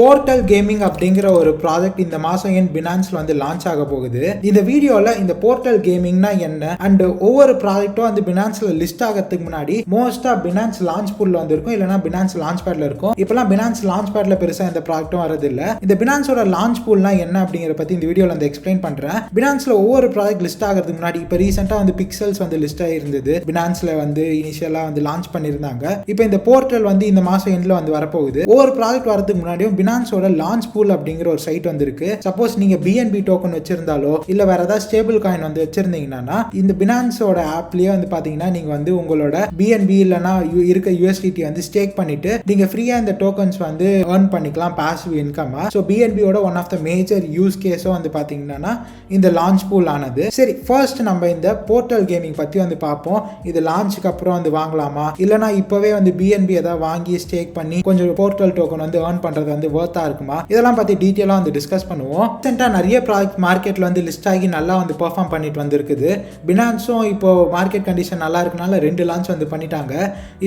Portal gaming அப்படிங்கிற ஒரு project இந்த மாசம் ஏன் பினான்ஸ்ல வந்து லான்ச் ஆக போகுது. இந்த வீடியோல இந்த போர்ட்டல் கேமிங்னா என்ன அண்ட் ஒவ்வொரு ப்ராஜெக்டும் வந்து பினான்ஸ்ல லிஸ்ட் ஆகிறதுக்கு முன்னாடி மோஸ்டா பினான்ஸ் லான்ச் பூல்ல வந்து இருக்கும், இல்லைனா பினான்ஸ் லான்ச் பேட்ல இருக்கும். இப்பெல்லாம் பினான்ஸ் லான்ச் பேட்ல பெருசா இந்த ப்ராஜெக்டும் வரது இல்ல. இந்த பினான்ஸோட லான்ச் பூல்னா என்ன அப்படிங்கிற பத்தி இந்த வீடியோல வந்து எக்ஸ்பிளைன் பண்றேன். பினான்ஸ்ல ஒவ்வொரு ப்ராஜெக்ட் லிஸ்ட் ஆகிறதுக்கு முன்னாடி இப்ப ரீசெண்டா வந்து பிக்சல்ஸ் வந்து லிஸ்ட் ஆயிருந்தது. பினான்ஸ்ல வந்து இனிஷியலா வந்து லான்ச் பண்ணிருந்தாங்க. இப்போ இந்த போர்ட்டல் வந்து இந்த மாசம் எண்ட்ல வந்து வரப்போகுது. ஒவ்வொரு ப்ராஜெக்ட் வரதுக்கு முன்னாடியும் பினான்ஸோட Launchpool அப்படிங்கிற ஒரு சைட் வந்திருக்கு. சப்போஸ் நீங்க BNB டோக்கன் வச்சிருந்தாலோ இல்ல வேற ஏதாவது ஸ்டேபிள் காயின் வந்து வச்சிருந்தீங்கன்னா இந்த பினான்ஸோட ஆப்லயே வந்து பாத்தீங்கன்னா நீங்க வந்து உங்களோட BNB இல்லனா இருக்க USDT வந்து ஸ்டேக் பண்ணிட்டு நீங்க ஃப்ரீயா இந்த டோக்கன்ஸ் வந்து earn பண்ணிக்கலாம் பாசிவ் இன்கமா. சோ BNB ஓட one of the major use கேஸோ வந்து பாத்தீங்கன்னா இந்த Launchpool ஆனது. சரி, ஃபர்ஸ்ட் நம்ம இந்த போர்ட்டல் கேமிங் பத்தி வந்து பார்ப்போம். இது லான்ச்சுக்கு அப்புறம் வந்து வாங்கலாமா இல்லனா இப்பவே வந்து BNB ஏதாவது வாங்கி ஸ்டேக் பண்ணி கொஞ்சம் போர்ட்டல் டோக்கன் வந்து earn பண்றது வந்து வர்த்தா இருக்குமா, இதெல்லாம் பத்தி டீடைலா வந்து டிஸ்கஸ் பண்ணுவோம். ரீசெண்டா நிறைய ப்ராஜெக்ட் மார்க்கெட்ல வந்து லிஸ்ட் ஆகி நல்லா வந்து பெர்ஃபார்ம் பண்ணிட்டு வந்திருக்குது. பினான்ஸும் இப்போ மார்க்கெட் கண்டிஷன் நல்லா இருக்கனால 2 லான்ச் வந்து பண்ணிட்டாங்க.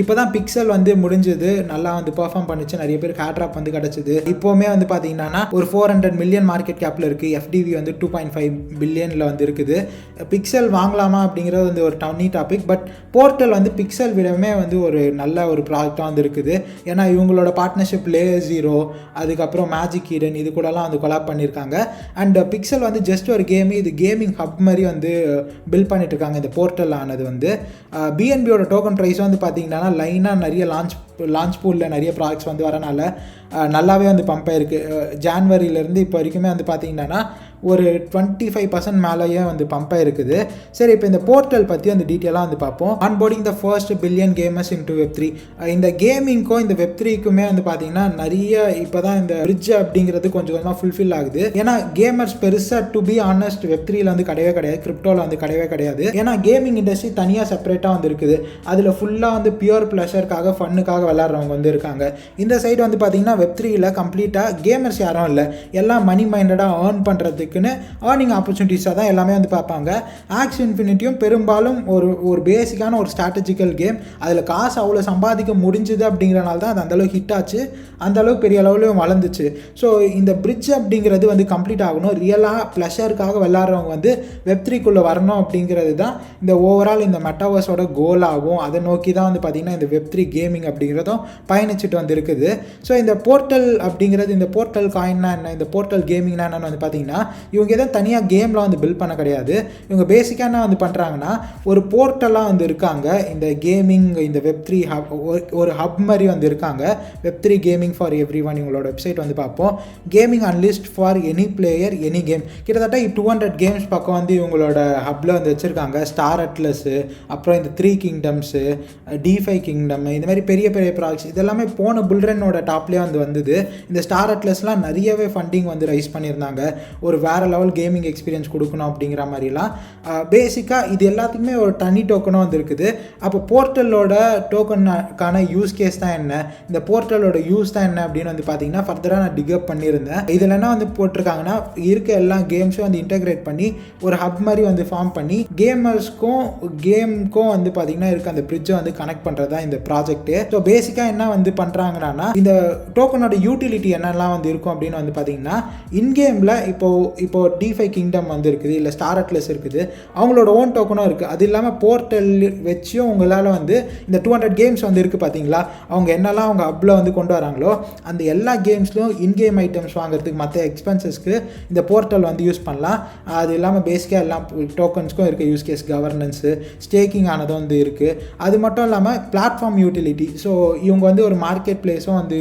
இப்போதான் பிக்சல் வந்து முடிஞ்சது, நல்லா வந்து பெர்ஃபார்ம் பண்ணிச்சு, நிறைய பேருக்கு ஹேட் ட்ராப் வந்து கிடைச்சது. இப்போவுமே வந்து பாத்தீங்கன்னா ஒரு 400 மில்லியன் மார்க்கெட் கேப்ல இருக்கு. FDV வந்து 2.5 பில்லியன்ல வந்து இருக்குது. பிக்சல் வாங்கலாமா அப்படிங்கிறது வந்து ஒரு டவுனி டாபிக். பட் போர்ட்டல் வந்து பிக்சல் விடவே வந்து ஒரு நல்ல ஒரு ப்ராஜெக்டா வந்து இருக்குது. ஏன்னா இவங்களோட பார்ட்னர்ஷிப் லேயர் 0 அதுக்கப்புறம் மேஜிக் ஈடன் இது கூடலாம் வந்து கொலாப் பண்ணியிருக்காங்க. அண்ட் பிக்சல் வந்து ஜஸ்ட் ஒரு கேம், இது கேமிங் ஹப் மாதிரி வந்து பில்ட் பண்ணிட்டு இருக்காங்க. இந்த போர்ட்டல் ஆனது வந்து BNBயோட டோக்கன் ப்ரைஸ் வந்து பார்த்தீங்கன்னா லைனாக நிறைய லான்ச் பூலில் நிறைய ப்ராடக்ட்ஸ் வந்து வரனால நல்லாவே வந்து பம்ப் ஆயிருக்கு. ஜான்வரியிலேருந்து இப்போ வரைக்குமே வந்து பார்த்தீங்கன்னா ஒரு 25% மேலேயே வந்து பம்ப் ஆயிருக்குது. சரி, இப்போ இந்த போர்ட்டல் பற்றி வந்து டீட்டெயிலாக வந்து பார்ப்போம். Onboarding the first billion gamers into Web3. இந்த கேமிங்க்கும் இந்த Web3க்குமே வந்து பார்த்தீங்கன்னா நிறைய இப்போ தான் இந்த பிரிட்ஜ் அப்படிங்கிறது கொஞ்சம் கொஞ்சமாக ஃபுல்ஃபில் ஆகுது. ஏன்னா கேமர்ஸ் பெருசாக டு பி ஆனஸ்ட் Web3ல வந்து கிடையவே கிடையாது, கிரிப்டோவில் வந்து கிடையவே கிடையாது. ஏன்னா கேமிங் இண்டஸ்ட்ரி தனியாக செப்பரேட்டாக வந்து இருக்குது. அதில் ஃபுல்லாக வந்து பியூர் ப்ளஷருக்காக ஃபன்னுக்காக விளாட்றவங்க வந்து இருக்காங்க. இந்த சைடு வந்து பார்த்தீங்கன்னா Web3ல கம்ப்ளீட்டாக கேமர்ஸ் யாரும் இல்லை, எல்லாம் மணி மைண்டடாக ஏர்ன் பண்ணுறதுக்கு ஏர்னிங் ஆப்பர்ச்சுனிட்டிஸாக தான் எல்லாமே வந்து பார்ப்பாங்க. ஆக்ஸ் இன்ஃபினிட்டியும் பெரும்பாலும் ஒரு பேசிக்கான ஒரு ஸ்ட்ராட்டஜிக்கல் கேம். அதில் காசு அவ்வளோ சம்பாதிக்க முடிஞ்சுது அப்படிங்கிறனால தான் அது அந்தளவுக்கு ஹிட் ஆச்சு, அந்தளவுக்கு பெரிய அளவுலையும் வளர்ந்துச்சு. ஸோ இந்த பிரிட்ஜ் அப்படிங்கிறது வந்து கம்ப்ளீட் ஆகணும். ரியலாக ப்ளஷருக்காக விளாட்றவங்க வந்து Web3க்குள்ளே வரணும் அப்படிங்கிறது தான் இந்த ஓவரால் இந்த மெட்டாவர்ஸோட கோல் ஆகும். அதை நோக்கி தான் வந்து பார்த்திங்கன்னா இந்த Web3 கேமிங் அப்படிங்கிறதும் பயணிச்சுட்டு வந்து இருக்குது. ஸோ இந்த போர்ட்டல் அப்படிங்கிறது, இந்த போர்ட்டல் காயின்னா என்ன, இந்த போர்ட்டல் கேமிங்னா என்னன்னு வந்து பார்த்தீங்கன்னா இவங்க எதாவது தனியாக கேம்லாம் வந்து பில்ட் பண்ண கிடையாது. இவங்க பேசிக்காக என்ன வந்து பண்ணுறாங்கன்னா ஒரு போர்ட்டலாக வந்து இருக்காங்க. இந்த கேமிங் இந்த Web3 ஹப் ஒரு ஹப் மாதிரி வந்து இருக்காங்க. Web3 gaming for every one இவங்களோட வெப்சைட் வந்து பார்ப்போம். Gaming அன்லிஸ்ட் for any player any game. கிட்டத்தட்ட 200 கேம்ஸ் பக்கம் வந்து இவங்களோட ஹப்பில் வந்து வச்சுருக்காங்க. ஸ்டார் அட்லஸு, அப்புறம் இந்த 3 கிங்டம்ஸு, D5 கிங்டம், இந்த மாதிரி பெரிய பெரிய ப்ராஜெக்ட்ஸ் இதெல்லாமே போன புல்ரனோட டாப்லேயே வந்து வந்தது. இந்த ஸ்டார் அட்லஸ்லாம் நிறையவே ஃபண்டிங் வந்து ரைஸ் பண்ணியிருந்தாங்க. ஒரு வேறு லெவல் கேமிங் எக்ஸ்பீரியன்ஸ் கொடுக்கணும் அப்படிங்கிற மாதிரிலாம். பேசிக்காக இது எல்லாத்துக்குமே ஒரு தனி டோக்கனும் வந்து இருக்குது. அப்போ போர்ட்டலோட டோக்கனுக்கான யூஸ் கேஸ் தான் என்ன, இந்த போர்ட்டலோட யூஸ் தான் என்ன அப்படின்னு வந்து பார்த்தீங்கன்னா ஃபர்தராக நான் டிகப் பண்ணியிருந்தேன். இதில் என்ன வந்து போட்டிருக்காங்கன்னா இருக்க எல்லா கேம்ஸும் வந்து இன்டெகிரேட் பண்ணி ஒரு ஹப் மாதிரி வந்து ஃபார்ம் பண்ணி கேமர்ஸ்க்கும் கேமுக்கும் வந்து பார்த்தீங்கன்னா இருக்க அந்த பிரிட்ஜை வந்து கனெக்ட் பண்ணுறது தான் இந்த ப்ராஜெக்ட்டு. ஸோ பேசிக்காக என்ன வந்து பண்ணுறாங்கன்னா இந்த டோக்கனோட யூட்டிலிட்டி என்னெல்லாம் வந்து இருக்கும் அப்படின்னு வந்து பார்த்தீங்கன்னா இன்கேமில் இப்போ D5 கிங்டம் வந்து இருக்குது, இல்லை ஸ்டார் அட்லஸ் இருக்குது, அவங்களோட ஓன் டோக்கனும் இருக்குது. அது இல்லாமல் போர்ட்டல் வச்சும் உங்களால் வந்து இந்த 200 கேம்ஸ் வந்து இருக்குது பார்த்தீங்களா, அவங்க என்னெல்லாம் அவங்க ஹப்பில் வந்து கொண்டு வராங்களோ அந்த எல்லா கேம்ஸ்லையும் இன்கேம் ஐட்டம்ஸ் வாங்குறதுக்கு மற்ற எக்ஸ்பென்சஸ்க்கு இந்த போர்ட்டல் வந்து யூஸ் பண்ணலாம். அது இல்லாமல் பேசிக்காக எல்லா டோக்கன்ஸ்க்கும் இருக்க யூஸ் கேஸ் கவர்னன்ஸு ஸ்டேக்கிங் ஆனதும் வந்து இருக்குது. அது மட்டும் இல்லாமல் பிளாட்ஃபார்ம் யூட்டிலிட்டி. ஸோ இவங்க வந்து ஒரு மார்க்கெட் பிளேஸும் வந்து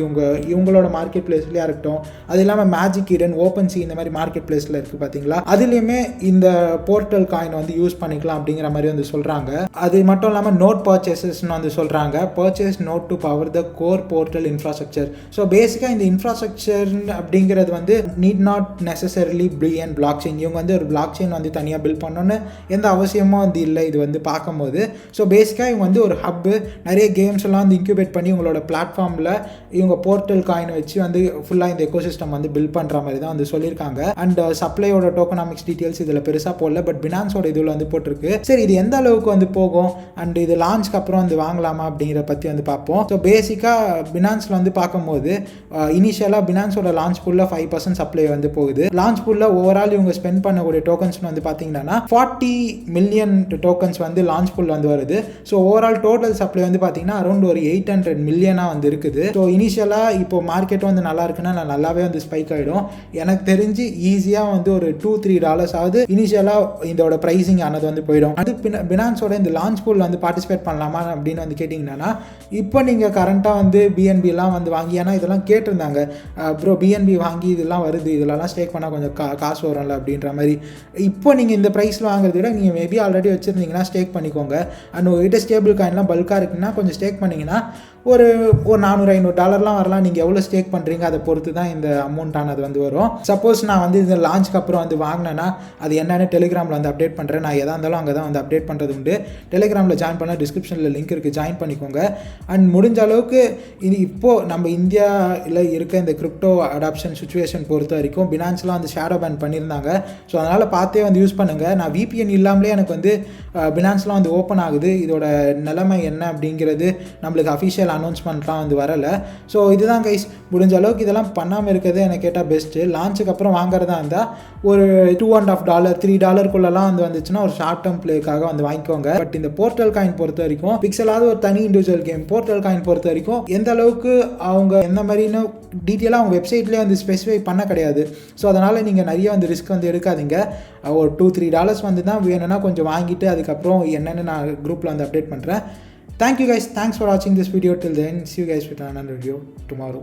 இவங்களோட மார்க்கெட் பிளேஸ்லேயே இருக்கட்டும், அது இல்லாமல் மேஜிக் ஈடன், ஓப்பன் சி இந்த மாதிரி மார்க்கெட் பிளேஸில் இருக்குது பார்த்தீங்களா, அதுலேயுமே இந்த போர்ட்டல் காயின் வந்து யூஸ் பண்ணிக்கலாம் அப்படிங்கிற மாதிரி வந்து சொல்கிறாங்க. அது மட்டும் இல்லாமல் நோட் பர்ச்சேசஸ்ன்னு வந்து சொல்கிறாங்க. Purchase note to power the core portal infrastructure. So பேசிக்காக இந்த இன்ஃப்ராஸ்ட்ரக்சர் அப்படிங்கிறது வந்து need not necessarily be and blockchain. இவங்க வந்து ஒரு பிளாக் செயின் வந்து தனியாக பில்ட் பண்ணணும்னு எந்த அவசியமும் வந்து இல்லை இது வந்து பார்க்கும்போது. ஸோ பேசிக்காக இவங்க வந்து ஒரு ஹப்பு, நிறைய கேம்ஸ் எல்லாம் வந்து இன்க்யூபேட் பண்ணி உங்களோட பிளாட்ஃபார்மில் இவங்க போர்ட்டல் காயின் வச்சு வந்து ஃபுல்லாக இந்த எக்கோசிஸ்டம் வந்து பில்ட் பண்ணுற மாதிரி தான் வந்து சொல்லியிருக்காங்க. அண்ட் சப்ளையோட டோக்கனாமிக்ஸ் டீட்டெயில்ஸ் இதில் பெருசாக போடல, பட் பினான்ஸோட இதில் வந்து போட்டிருக்கு. சரி, இது எந்த அளவுக்கு வந்து போகும் அண்ட் இது லான்ச்க்கு அப்புறம் வந்து வாங்கலாமா அப்படிங்கிற பற்றி வந்து பார்ப்போம். ஸோ பேசிக்காக பினான்ஸில் வந்து பார்க்கும்போது இனிஷியலாக பினான்ஸோட லான்ச் பூலில் 5% சப்ளை வந்து போகுது. லான்ச் பூலில் ஓவரால் இவங்க ஸ்பெண்ட் பண்ணக்கூடிய டோக்கன்ஸ் வந்து பார்த்தீங்கன்னா 40 மில்லியன் டோக்கன்ஸ் வந்து லான்ச் பூல் வந்து வருது. ஸோ ஓவரால் டோட்டல் சப்ளை வந்து பார்த்தீங்கன்னா அரௌண்ட் ஒரு 800 மில்லியனாக வந்து இருக்குது. ஸோ இனிஷியலாக இப்போ மார்க்கெட் வந்து நல்லா இருக்குன்னா நல்லாவே வந்து ஸ்பைக் ஆகிடும். எனக்கு தெரிஞ்சு ஈஸியாக வந்து ஒரு $2-3 ஆகுது இனிஷியலாக இதோட ப்ரைஸிங் ஆனது வந்து போயிடும். அது பினான்ஸோட இந்த லான்ச் பூல் வந்து பார்ட்டிசிபேட் பண்ணலாமா அப்படின்னு வந்து கேட்டிங்கன்னா, இப்போ நீங்கள் கரண்ட்டாக வந்து பிஎன்பிலாம் வந்து வாங்கி, ஏன்னா இதெல்லாம் கேட்டிருந்தாங்க, ப்ரோ பிஎன்பி வாங்கி இதெல்லாம் வருது, இதெல்லாம் ஸ்டேக் பண்ணால் கொஞ்சம் காசு வரும்ல அப்படின்ற மாதிரி. இப்போ நீங்கள் இந்த ப்ரைஸில் வாங்குறத விட நீங்கள் மேபி ஆல்ரெடி வச்சுருந்தீங்கன்னா ஸ்டேக் பண்ணிக்கோங்க. அண்ட் உங்கள்கிட்ட ஸ்டேபிள் காயின்லாம் பல்காக இருக்குன்னா கொஞ்சம் ஸ்டேக் பண்ணிங்கன்னா ஒரு $400-500 வரலாம். நீங்கள் எவ்வளோ ஸ்டேக் பண்ணுறீங்க அதை பொறுத்து தான் இந்த அமௌண்ட் ஆனது வந்து வரும். சப்போஸ் நான் வந்து இந்த லான்ச்சுக்கு அப்புறம் வந்து வாங்கினேன்னா அது என்னென்னு டெலிகிராமில் வந்து அப்டேட் பண்ணுறேன். நான் எதாக இருந்தாலும் அங்கே தான் வந்து அப்டேட் பண்ணுறது உண்டு. டெலிகிராமில் ஜாயின் பண்ண டிஸ்கிரிப்ஷனில் லிங்க் இருக்குது, ஜாயின் பண்ணிக்கோங்க. அண்ட் முடிஞ்ச அளவுக்கு இது இப்போது நம்ம இந்தியாவில் இருக்க இந்த கிரிப்டோ அடாப்ஷன் சுச்சுவேஷன் பொறுத்த வரைக்கும் பினான்ஸ்லாம் வந்து ஷேடோ பேன் பண்ணியிருந்தாங்க. ஸோ அதனால் பார்த்தே வந்து யூஸ் பண்ணுங்கள். நான் VPN இல்லாமலே எனக்கு வந்து பினான்ஸ்லாம் வந்து ஓப்பன் ஆகுது. இதோட நிலைமை என்ன அப்படிங்கிறது நம்மளுக்கு அஃபிஷியல் அனௌன்ஸ்மெண்ட்லாம் வந்து வரலை. ஸோ இதுதான் கைஸ், முடிஞ்ச அளவுக்கு இதெல்லாம் பண்ணாமல் இருக்கிறது எனக்கு கேட்டால் பெஸ்ட்டு. லான்ச்சுக்கு அப்புறம் வாங்குறதா இருந்தால் ஒரு $2.5-3 வந்து வந்துச்சுன்னா ஒரு ஷார்ட் டேர்ம் பிளேக்காக வந்து வாங்கிக்கோங்க. பட் இந்த போர்ட்டல் காயின் பொறுத்த வரைக்கும் பிக்சலாவது ஒரு தனி இண்டிவிஜுவல் கேம். போர்ட்டல் காயின் பொறுத்த வரைக்கும் எந்த அளவுக்கு அவங்க எந்த மாதிரின்னு டீட்டெயிலாக அவங்க வெப்சைட்லேயே வந்து ஸ்பெசிஃபை பண்ண கிடையாது. ஸோ அதனால் நீங்கள் நிறைய வந்து ரிஸ்க் வந்து எடுக்காதீங்க. ஒரு $2-3 வந்து தான் வேணும்னா கொஞ்சம் வாங்கிட்டு அதுக்கப்புறம் என்னென்னு நான் குரூப்பில் வந்து அப்டேட் பண்ணுறேன். Thank you guys. Thanks for watching this video till then. See you guys with another video tomorrow.